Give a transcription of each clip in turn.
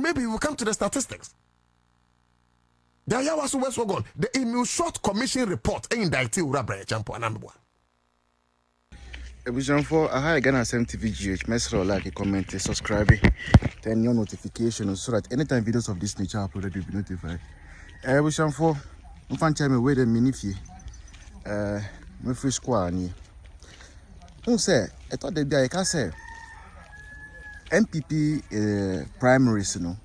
maybe we'll come to the statistics. The Ayawaso West Wagon, the Emu Short Commission report, indicted Urabre Champo Anambwa. Ebusion for a high Ghana SMTVGH, message like a comment, subscribe, turn your notification so that anytime videos of this nature are uploaded, you'll be notified. Ebusion for one time away the minifi, my free squad. Who say, I thought the day I can say MPP primaries, you know.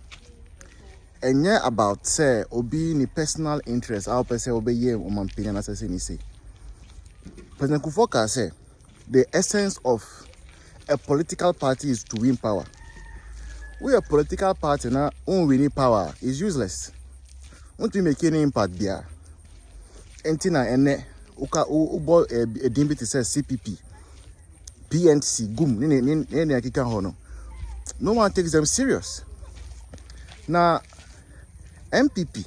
And yeah, about say obi ni personal interest, our person obey ye o man opinion as I say. President Kufuor say the essence of a political party is to win power. We a political party now, winning power is useless. Want to make any impact there? Entina ene uka ubo a dimbi to say CPP, PNC, gum ni akika hono. No one takes them serious. Now. MPP,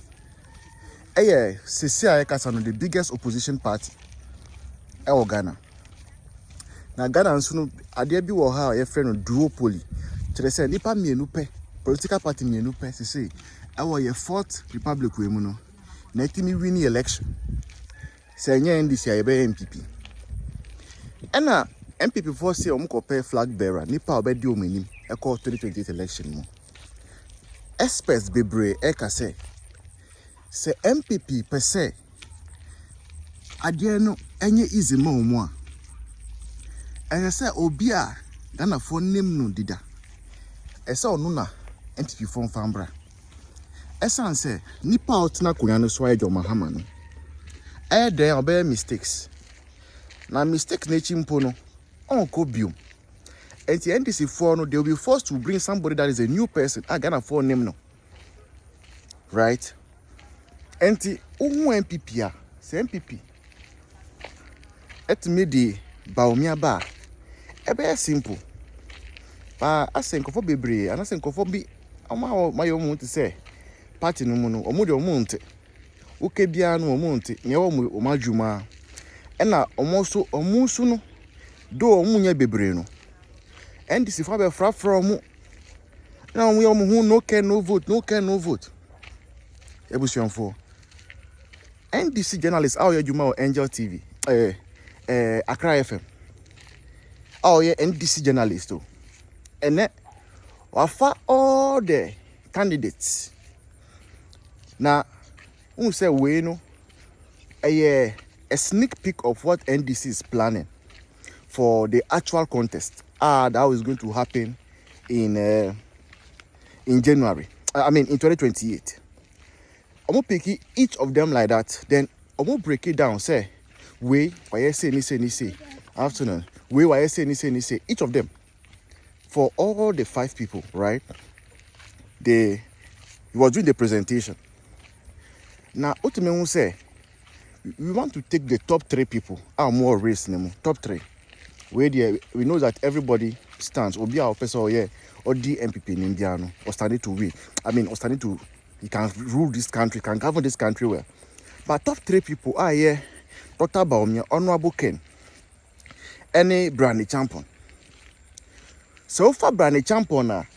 CCI Kasano, the biggest opposition party in Ghana. Now Ghana and Sunu, Adebi Waha, a friend of duopoly. To say, Nipa Mienupe, political party Mienupe, say, our your fourth republic women, let me win the election. Say, NDC MPP. And now, MPP for say, Omukope flag bearer, Nipa Obedio Minim, a call 2028 election. Experts bebre eka say MPP per se adie no enye easy ma omo a ene say obi a Ghana fo nim no dida ese onu na MPP fo fambra esan say nipa otna konya no so ajo mahama no dey obey mistakes na mistake na chimpo no onko biom. And the NDC for no, they will be forced to bring somebody that is a new person. I gonna for name no, right? And the MPP say MPP. Et me di baumia ba. Ebe simple. Ba asenko for bebre, and asenko for be. Ama my own to say party no mono. Omo de omonte. Uke bia no omonte. Nye omo omadwuma. Ena omo so no. Do omunya bebre no. NDC for be fra from now we who no can no vote, no can no vote. Ebusion for NDC Journalist, oh yeah, Juma Angel TV, Accra FM. Oh yeah, NDC Journalist too. And then wafa all the candidates. Now, who say we know a sneak peek of what NDC is planning for the actual contest. That is going to happen in January. I mean in 2028. I'm gonna pick each of them like that. Then I'm gonna break it down. Say, why say ni afternoon. Why say ni each of them for all the 5 people, right? He was doing the presentation. Now, ultimately, say we want to take the top 3 people. More race, top 3. Where we know that everybody stands, or be our person, or the MPP in Indiana, or standing to win. I mean, or standing to, he can rule this country, can govern this country well. But top 3 people are here, Dr. Baumia, Honorable Ken, and Brandy Champion. So far, Brandy Champion,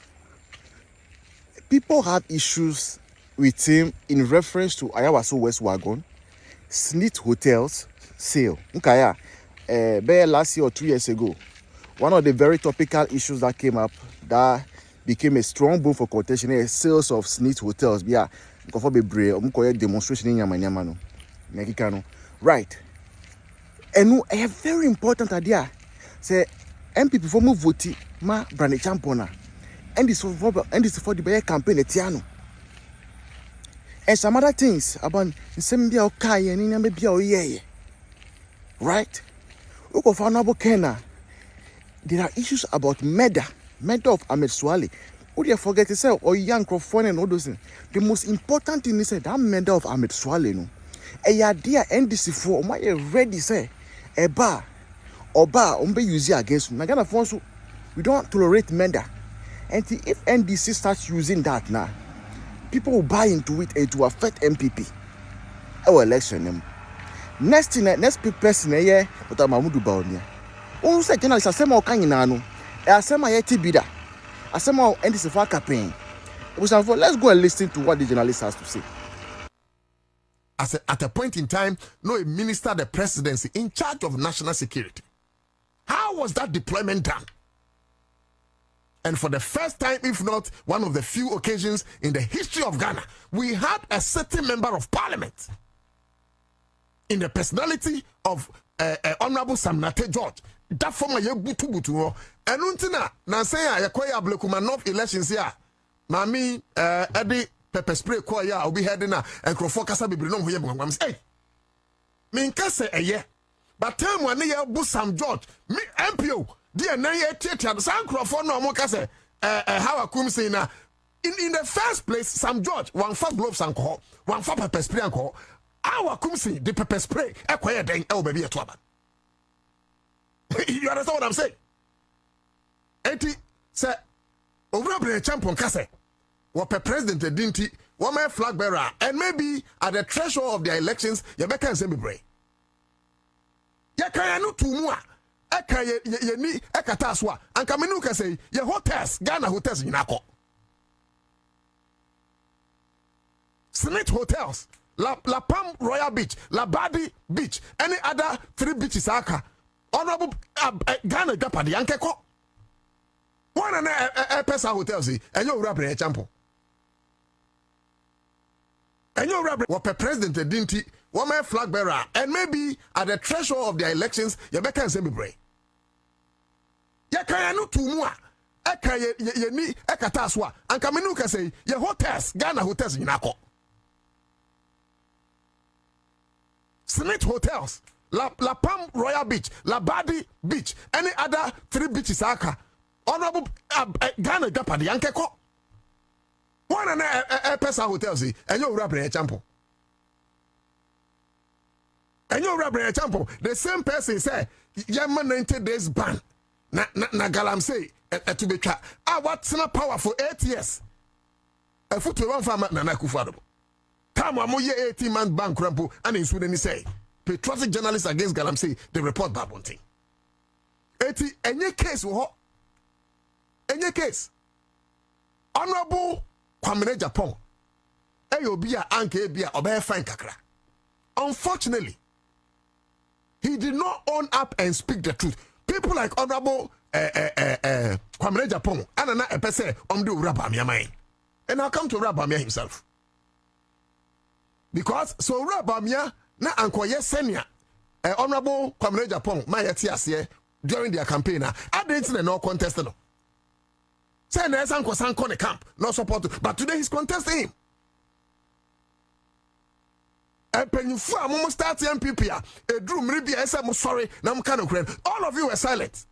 people have issues with him in reference to Ayawaso West Wagon, Snit Hotels, sale. Okay, last year or 2 years ago, one of the very topical issues that came up that became a strong boom for contention is sales of Snit hotels. Yeah, demonstration in Yamano. Right. And a very important idea. Say MPP for move vote ma brand champona. And this for the Bayer campaign etiano. And some other things about Sembia okay and in Yamabia. Right? Look of Honorable Ken. There are issues about murder of Ahmed Swale. Who do you forget to say, or young Crawford and all those things? The most important thing is that murder of Ahmed Swale. No, a dear NDC for my ready say a bar or umbe use against me. Nagana Fonso, we don't tolerate murder. And if NDC starts using that now, people will buy into it and to affect MPP. Our election. Next person here, but Mamudu Baumia. Who said journalists are some kind of nano? I say my bida. I say my NDC for campaign. Let's go and listen to what the journalist has to say. At a point in time, no a minister, the presidency in charge of national security. How was that deployment done? And for the first time, if not one of the few occasions in the history of Ghana, we had a sitting member of parliament in the personality of Honorable Samnate George. That former butu and untina na say yakoya Blekuma North elections here. Mami Eddie pepper spray ko ya obi head na enkrofo kasa bibiri no ho ye bongwam say me nka say eye but time when ye bu Sam George me MPO dia na ye tietia san krofo no mo kasa how akum say na in the first place Sam George one fa gloves anko one fa pepper spray anko our akum say the pepper spray ekoye den e obabi eto aba. You understand what I'm saying? Eti say over the champion kase what a president didn't one my flag bearer and maybe at the threshold of the elections you better can say me pray. Ya kan no tumu a eka ye ni ekata so a anka me no ka say ye hotels Ghana hotels nyina ko. Senate hotels La Palm Royal Beach, La Badi Beach, any other 3 beaches aka honorable Ghana Japadi anke ko. One and a pesa hotels and you rap a champion. And you rap what a president didn't one my flag bearer and maybe at the threshold of the elections you better say me pray. Ya kan no tumu a eka ye ni ekata so a anka me no ka say ye hotels Ghana hotels nyina ko. Senate hotels La Palm Royal Beach, La Badi Beach, any other 3 beaches aka honorable Ghana Japadi anke ko. One and a pesa hotels and you rap a champion. And you rap a champion. The same person say Yama 90 days ban na galam say to be tra what's not power for 8 years. A foot to one farmer na kufado. Come on, 18-month ban crampo and in Sweden say patriotic journalists against Galamsey, they report bad one thing. Any case, any case. Honorable Kwamene Japan, Ayobia Anke Bia Obe Fine Kakra. Unfortunately, he did not own up and speak the truth. People like Honorable Kwamene Japan, and a person do Rabamia mine. And I'll come to Rabamia himself. Because so Rabamia na ankoye senior honorable Kwamene Japan my atiase during their campaign I didn't no contest no say na sanko the camp no support but today he's contesting him and penyifu amomo start MPP a drew mribi ese mo sorry na mo kan okran all of you were silent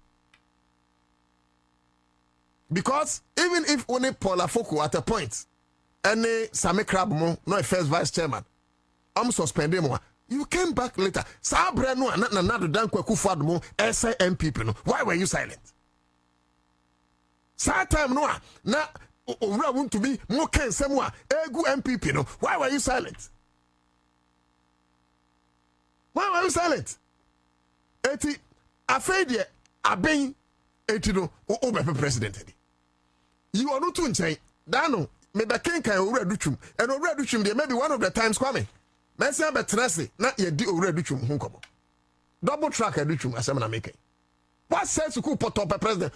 because even if only Paul Afoko at a point any Sami Crab mo no a first vice chairman I'm suspending mo. You came back later. Sabre no na dan kwaku fad mo SA MPP no. Why were you silent? Sa time no na owura want to be mo ken semu a egu MPP no. Why were you silent? Why were you silent? Eti afedie aben eti no obepe president edi. You are not too nchen. Dano me be ken kan owura dutwum. And owura dutwum dey maybe one of the times kwame. Mensa betrese na ye di owura dutwum ho komo. Double track dutwum asem na make. What says you could put up a president?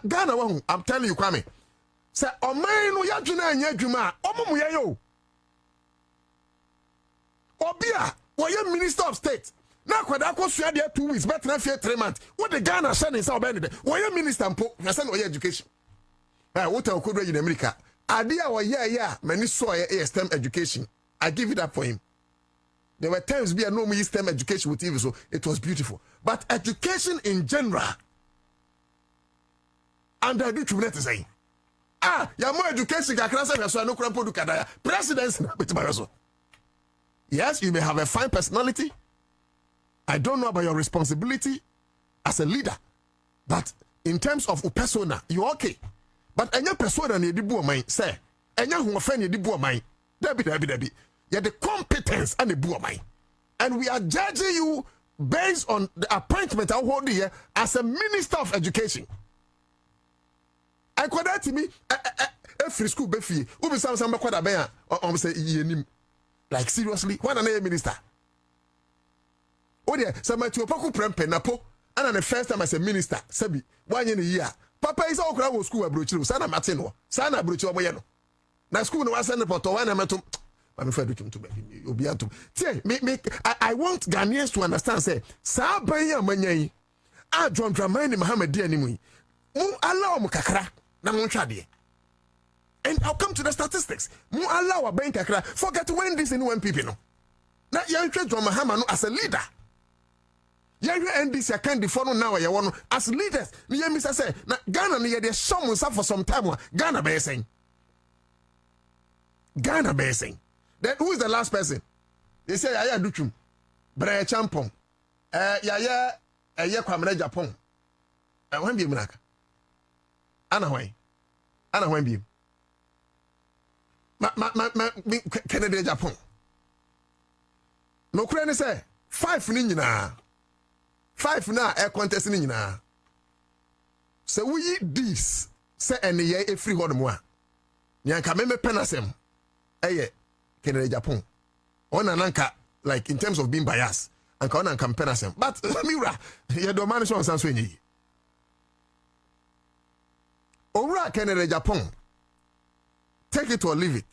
Ghana one, I'm telling you Kwame. Say oman no yadwuna anya adwuma omomu ye yo. Obia, woye minister of state. Na kwada akosua de 2 weeks, better na fear 3 months. What the Ghana send is obey de. Woye minister mpo, na send woye education. What I could in America. Idea wa yeah, many saw STEM education. I give it up for him. There were times we had no STEM education with TV, so it was beautiful. But education in general, and I do to say, ya more education no presidency. Yes, you may have a fine personality. I don't know about your responsibility as a leader, but in terms of persona, you're okay. But any persona need the mind, say, and who offend the mind, Debbie. You're the competence and the boy mind. And we are judging you based on the appointment I hold here as a minister of education. And that to me, Every school befi. Ubi some kwada beya. Say yenim. Like seriously, when an minister. Oh dear, so my to Paku Prempe Napo. And the first time as a minister, Sabi, 1 year a year. Papa is all crowd school abroach. Sana Martino. Sana Brucho Boyano. Na school no was sent for one amatum. I'm afraid to be. You'll be able to. I want Ghanaians to understand, say, Sabaya Manyai. I John Dramani Mohammed Dianimui. Allow Mukakra. Namunchadi. And I'll come to the statistics. Mu allow a bank kakra. Forget when this in one people. Now you interest John Mahama as a leader. You NDC can defend now. You want as leaders. You Mr. Say, now Ghana near the someone for some time. Ghana basing. Ghana basing. Then who is the last person? They say Yaya Duchum, Bre Champon, Yaya Kwamre Japan. When be Munaka? Anaway. When be? Kennedy Japan. No Ukraine say 5 ninja. 5 na air contest ninja. So we this say any year a free hold more. Nyanka meme penasem. Eye Kennedy Japan. On ananka like in terms of being biased. Anka on anka penasem. But Mira, you don't manage on Sansweni. Ora Kennedy Japan. Take it or leave it.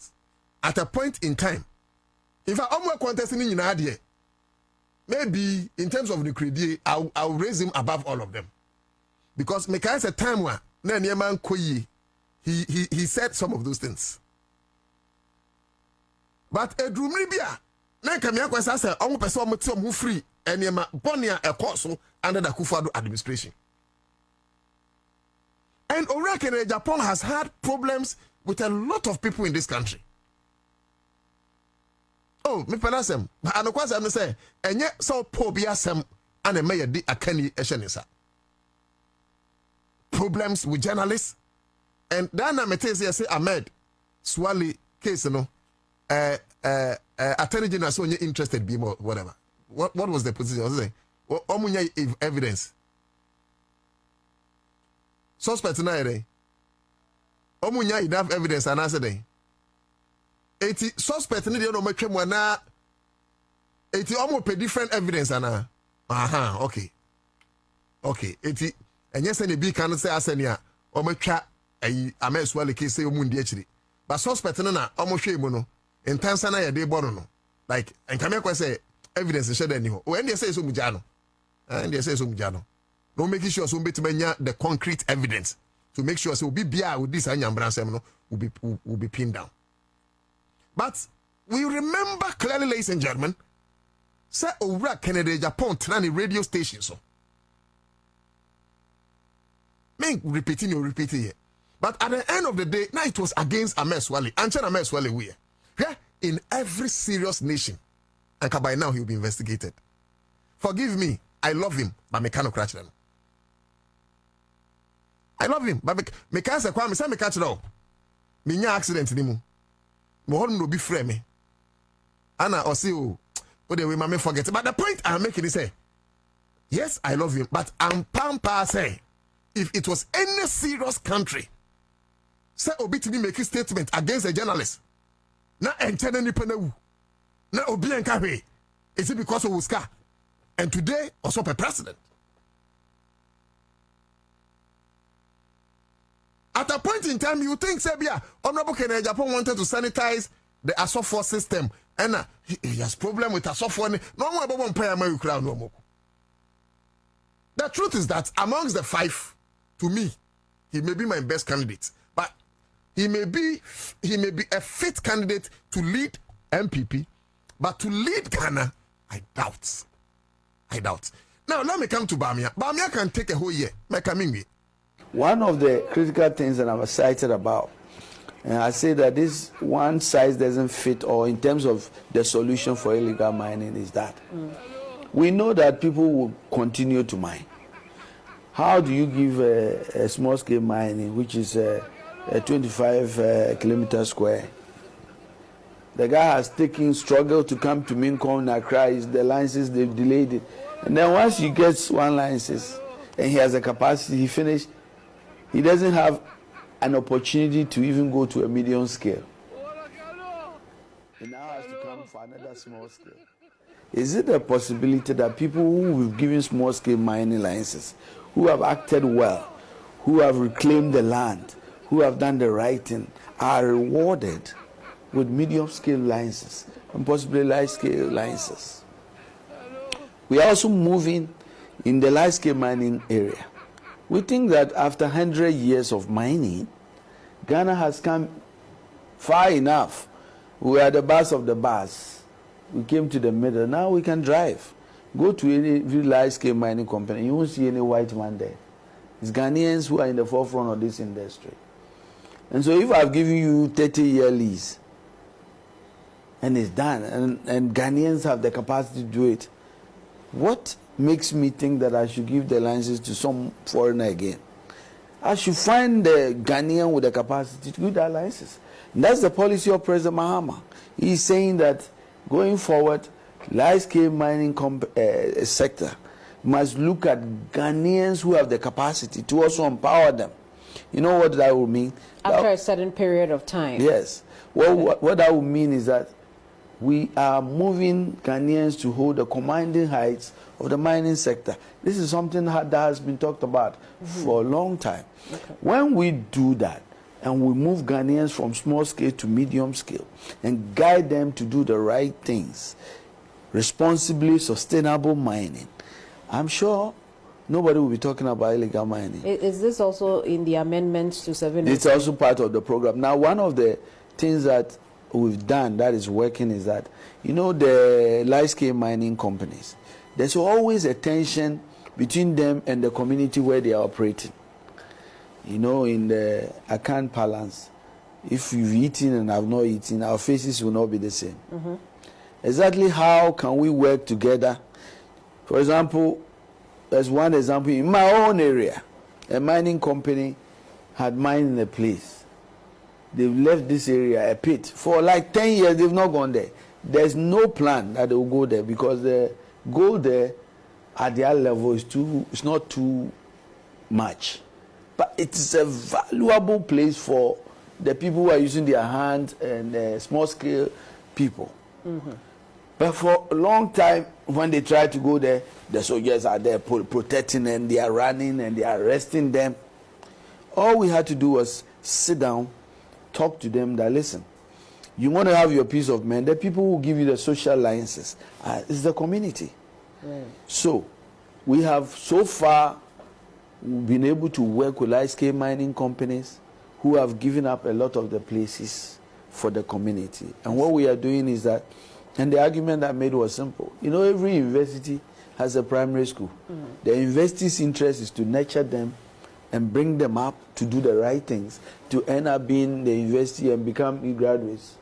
At a point in time, if I am contesting in idea, maybe in terms of the credit, I'll raise him above all of them. Because Meka's a time where he said some of those things. But a Drumibia, Nankamia was as a own person who free and Yama Bonia a course under the Kufado administration. And Oraken Japan has had problems with a lot of people in this country. Oh, me penasem. But I know what I'm saying. And yet, so poor biasem and a mayor di akani eshenisa. Problems with journalists. And then I say Ahmed Swali case, you know. Attorney General so interested be more whatever. What was the position? I was saying, omunya evidence. Suspect na ere. Omunya enough evidence and answer day. 80 suspect ni dey no matwa mu na 80 almost pe different evidence ana. Aha, okay. 80 enye se ne bi kan say asenia o matwa ayi ameswale case say omu ndi akiri. But suspect no na omohwe mu no intensa na ye dey borrow no. Like enkame kwa say evidence share any ho. O ende say so mugya no. Ende say so mugya no. No make sure so betimanya the concrete evidence to make sure so be bia with this anyambransem no will be pinned down. But we remember clearly, ladies and gentlemen, say Ora Kennedy Japan trani radio station so. Me repeating here. But at the end of the day, now it was against Ameswali. Anchen Ameswali we. Yeah, in every serious nation. And by now he'll be investigated. Forgive me, I love him, but me cannot catch them. I love him, but me can't say me say me catch them. Me nya accident ni mu. Mohon no be frame me. Anna or see oh the way mama forget. But the point I'm making is say, yes, I love him, but I'm pampa say, if it was any serious country, say obi to make a statement against a journalist. Na entene ni penewu. Na obi enka hwe. Is it because of Uska? And today also a president. At a point in time, you think, Sebia, Honorable Kennedy Japan wanted to sanitize the Asofo system. And he has problem with Asofo. No more about pay my crown no more. The truth is that amongst the 5, to me, he may be my best candidate. But he may be a fit candidate to lead MPP. But to lead Ghana, I doubt. Now, let me come to Bamia. Bamia can take a whole year. One of the critical things that I'm excited about, and I say that this one size doesn't fit all in terms of the solution for illegal mining is that we know that people will continue to mine. How do you give a small scale mining, which is a 25 kilometer square? The guy has struggled to come to Mincom, Accra, the licenses, they've delayed it. And then once he gets one license and he has a capacity, he finished. He doesn't have an opportunity to even go to a medium scale. It now has to come for another small scale. Is it a possibility that people who we've given small scale mining licenses, who have acted well, who have reclaimed the land, who have done the right thing, are rewarded with medium scale licenses and possibly large scale licenses? We are also moving in the large scale mining area. We think that after 100 years of mining, Ghana has come far enough. We are the bars of the bars. We came to the middle. Now we can drive. Go to any large scale mining company, you won't see any white man there. It's Ghanaians who are in the forefront of this industry. And so if I've given you 30-year lease and it's done, and Ghanaians have the capacity to do it, what makes me think that I should give the licenses to some foreigner again? I should find the Ghanaian with the capacity to give that license. And that's the policy of President Mahama. He's saying that going forward, large-scale mining sector must look at Ghanaians who have the capacity to also empower them. You know what that would mean? After a certain period of time. Yes. Well, what that would mean is that we are moving Ghanaians to hold the commanding heights of the mining sector. This is something that has been talked about for a long time. Okay. When we do that, and we move Ghanaians from small scale to medium scale and guide them to do the right things, responsibly sustainable mining, I'm sure nobody will be talking about illegal mining. Is this also in the amendments to 7? It's also part of the program. Now, one of the things that we've done that is working is that, you know, the large-scale mining companies, there's always a tension between them and the community where they are operating. You know, in the account balance, if you've eaten and I've not eaten, our faces will not be the same. Exactly how can we work together? For example, there's one example in my own area. A mining company had mined in a place. They've left this area, a pit, for like 10 years. They've not gone there. There's no plan that they will go there because the gold there at their level is it's not too much. But it is a valuable place for the people who are using their hands and small scale people. But for a long time, when they try to go there, the soldiers are there protecting them, they are running and they are arresting them. All we had to do was sit down, talk to them that, listen, you want to have your peace of mind, the people who give you the social licenses is the community. So we have so far been able to work with large-scale mining companies who have given up a lot of the places for the community. And what we are doing is that, and the argument I made was simple. You know, every university has a primary school. The university's interest is to nurture them and bring them up to do the right things, to end up being the university and become graduates